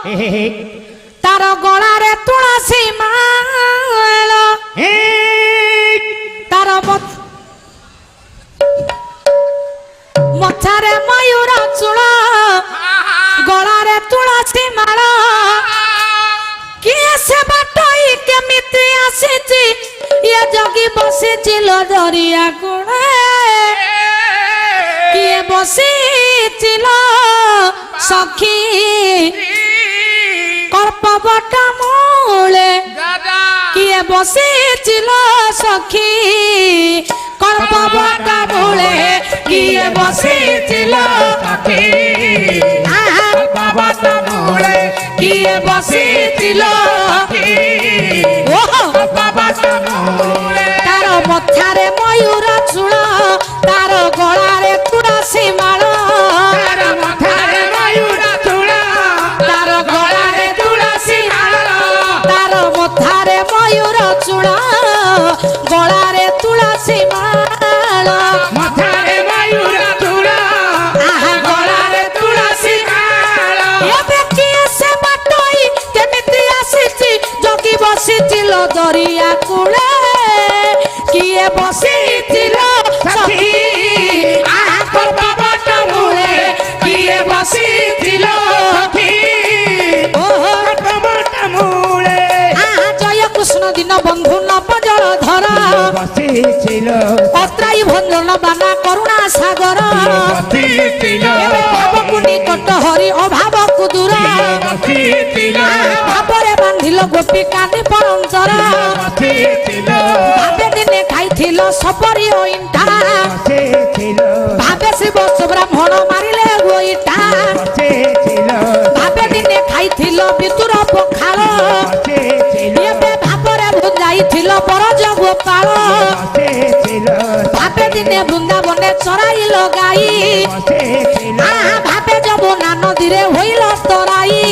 तार गलारे तुलसी माल तार मथारे मयूर चूल गलारे तुलसी माल किए से बाटई केमिति आसीची ये जगी बसीची दरिया कूड़े किए बसीची सखी कर्पबट मूले किए बसीचिल सखी कर्पबट मूले किए बसीचिल सखी कर्पबट मूले किए बसीचिल सखी कर्पबट मूले तार मथारे मयूर चूल तार गलारे तुलसी माल तार मथारे मयूर चूल तार गलारे तुलसी माल तार मथारे मयूर चूल गलारे तुलसी माल मथारे मयूर चूल गलारे तुलसी माल एबे किए से बाटई केमिति आसीची जगी बसीचिल दरिया कूले किए बसीचिल सखी कर्पबट मूले किए बसीचिल सखी कर्पबट मूले जय कृष्ण दिन बंधु नवजल धर बसीचिल अत्राई भंजन बाना करुणा सागर भावकु निकट हरि अभाव कु दूर भावरे बांधिल गोपी कानी परंचर भावे दिने खाइथिल सपरी इंटा भावे शिव ब्राह्मण मारिले गोईटा भावे दिने खाइथिल वितुर पखाल एबे भावरे भुंजाइथिल बरज गोपाल भावे दिने बृंदावने चराइल गाई भावे जमुना नदीरे होइल तराई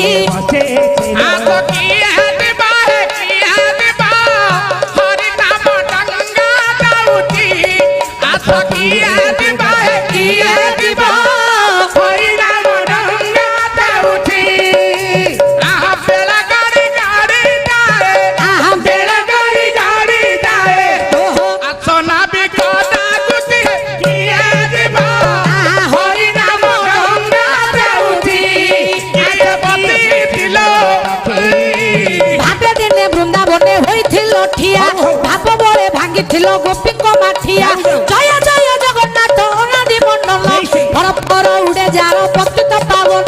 भाव बड़े भांगी गोपी माठिया जय जय जगन्नाथ अनादि मंडल परपर उड़े जार पतित पावन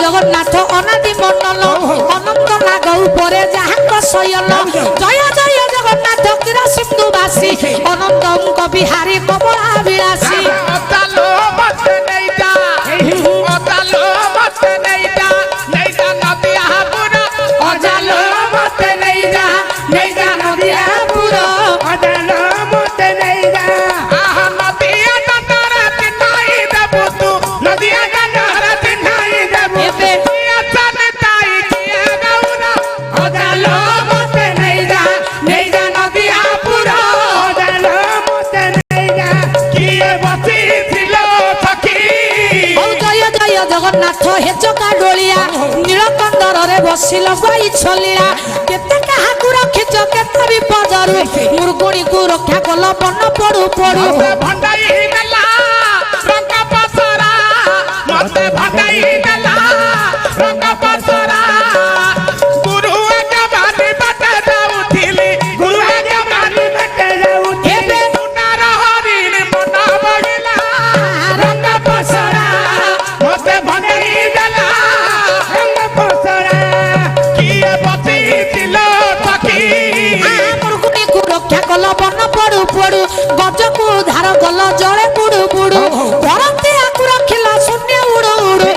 जगन्नाथ अनादि मंडल अनंत नाग ऊपर जहाँ शयन जय जय जगन्नाथ क्षीर सिंधुवासी अनंत बिहारी कमला विलासी जगन्नाथ हे चका डोलिया नीलकंदर रे बसिल गई छलिया केते काहाकु रखिच केते विपदरु मुरगुणी को रक्षा कल बन पड़ू पड़ू भंडाई देला रंग पसरा मते भंडाई देला रंग पसरा गुरु के बानी बटे जाउथिली गुरु के बानी बटे जाउथिली हेबे दुनार हरिण मना बगिला रंग पसरा मते भंडाई देला रंग पसरा किए बती दिलो सखी मुरगुणी को रक्षा कल बन पड़ू पड़ू गज को धार गल जड़े बुड़ू बुड़ू भरती आकु रखिला शून्य उड़ू उड़ू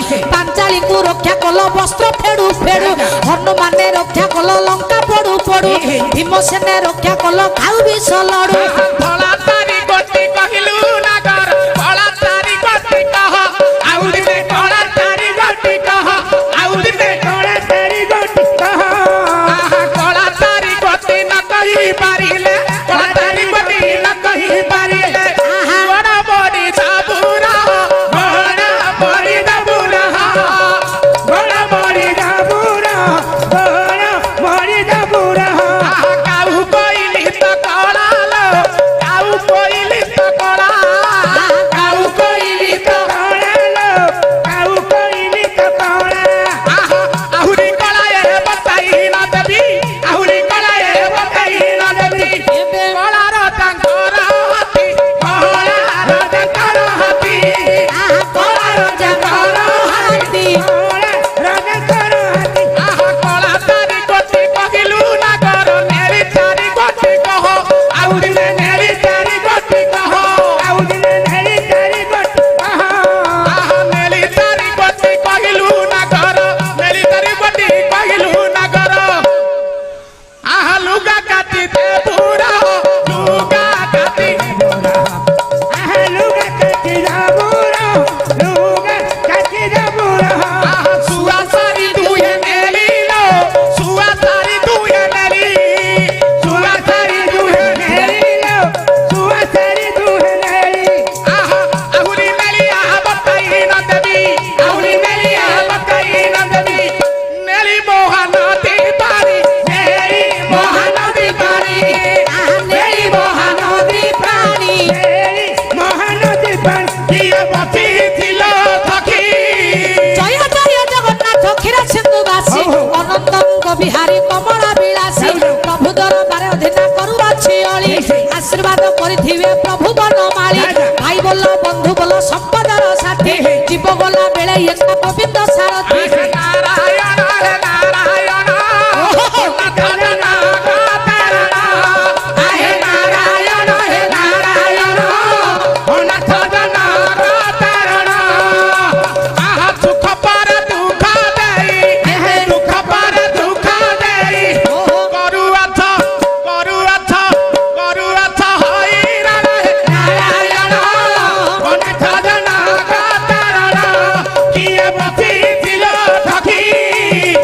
কল বস্ত্র ফেড়ু ফেড়ু হনুমানে রক্ষা কল লঙ্কা পড়ু পড়ু ভীমসেনে রক্ষা কল খাউ বিষ লড়ু ধলা তারি গতি কহিলু নাগর কলা তারি গতি কহ আউ দিনে কলা তারি গতি কহ আউ দিনে কলা তারি গতি কহ কলা তারি গতি ন কহি পারিলে কলা তারি গতি ন কহি পারিলে বড় বড়ি সাবুরা বড় বড়ি দাবুরা বড় বড়ি দাবুরা বড় বড়ি দাবুরা কাউ কইলি তো কলালো কাউ কইলি তো কলা কাউ কইলি তো কলালো কাউ কইলি তো কলা আহুরি কলায়ে বতাই না দেবী আহুরি কলায়ে বতাই না দেবী কলার তাঙ্কর হাতি কলার তাঙ্কর হাতি কলার জাগর হাতি কলা তারি গতি কহিলু নাগর নেরি তারি গতি কহ আউ দিনে নেরি তারি গতি কহ আউ দিনে নেরি তারি গতি কহ নেরি তারি গতি কহিলু নাগর নেরি তারি গতি কহিলু নাগর লুগা কাটি দে বুড়া লুগা কাটি লুগা কাটি দে বুড়া লুগা কাটি দে বুড়া সুয়া সারি দুয়ে নেলিলো সুয়া সারি দুয়ে নেলি সুয়া সারি দুয়ে নেলিলো সুয়া সারি দুয়ে নেলি আহুরি নেলিয়া বতাই না দেবী আহুরি নেলিয়া বতাই না দেবী নেলি মহানদী পারি নেলি মহানদী পারি নেই মহানদী প্রাণী নেলি মহানদী পারি দিয়ে বসি ছিল সখী জয় জয় জগন্নাথ ক্ষীর সিন্ধুবাসী অনন্তঙ্গ বিহারী কমলা বিলাসী প্রভু দরবারে অধীনা করুଅছি অଳି আশীর্বাদ করিথিবে প্রভু বনমালী ভাই বল বন্ধু বল সম্পদর সাথী জীব গলা বেলে একা গোবিন্দ সারথী নারায়ণ হে নারায়ণ হে নারায়ণ হে নারায়ণ অনাথ জনাগতারণ সুখ পর দুঃখ দেই দুঃখ পর দুঃখ দেই করুয়াছ করুয়াছ করুয়াছ হইরাণ হে নারায়ণ অনাথ জনাগতারণ কিয়ে বসিছিল সখী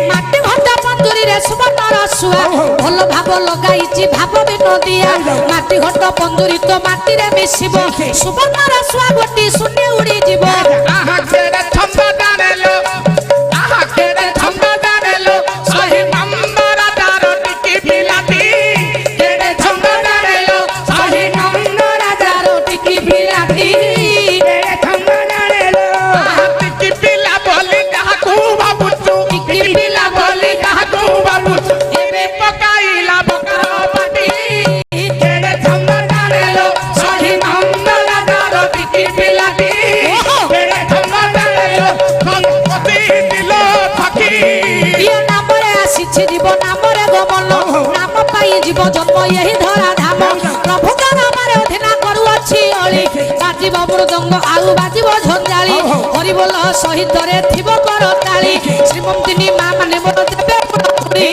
মাটি ঘটা পঞ্জুରୀরে সুবর্ণর শুয়া ভাল ভাব লগাইছি ভাব বিনোদিয়া মাটি ঘট পঞ্জুରୀ তো মাটিরে মিশিব সুবর্ণর শুয়া গোটি শূন্য উড়ি ଯିବ আহা কেড়ে ছন্দ জানেলো আহা কেড়ে ছন্দ জানেলো সহি নম্বর তার টিকি বিলাতি কেড়ে ছন্দ জানেলো সহি নম্বর রাজার টিকি বিলাতি কেড়ে ছন্দ জানেলো আহা টিকি পিলা বলি কাহাকু ভাবুছু টিকি পিলা বলি কাহাকু ভাবুছু এবে পকাইলা বকার পাটি কেড়ে ছন্দ জানেলো সহি নম্বর তার টিকি বিলাতি কেড়ে ছন্দ জানেলো সম্পত্তি দিল সখী ইয়ে নামরে আসিছে জীব নামরে গমন নাম পাই জীব জন্ম এই ধরা ধাম প্রভুଙ୍କ নামରେ অধীনা କରୁଅଛି ଅଳି ବାଜିବ ମୃଦଙ୍ଗ ଆଉ ବାଜିବ ଝଞ୍ଜାଳି ହରିବୋଲ ସହିତରେ ଥିବ କରତାଳି ଶ୍ରୀମନ୍ତିନୀ ମା ମାନେ ମୋର ଦେବେ ପୁରୀ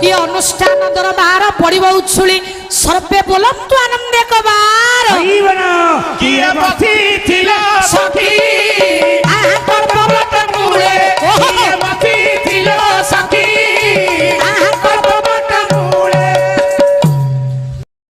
ଏ ଅନୁଷ୍ଠାନ ଦରବାର ପଡ଼ିବ ଉଛୁଳି ସର୍ବେ ବୋଲନ୍ତୁ ଆନନ୍ଦେ କବାର କିଏ ବସିଥିଲା ସଖୀ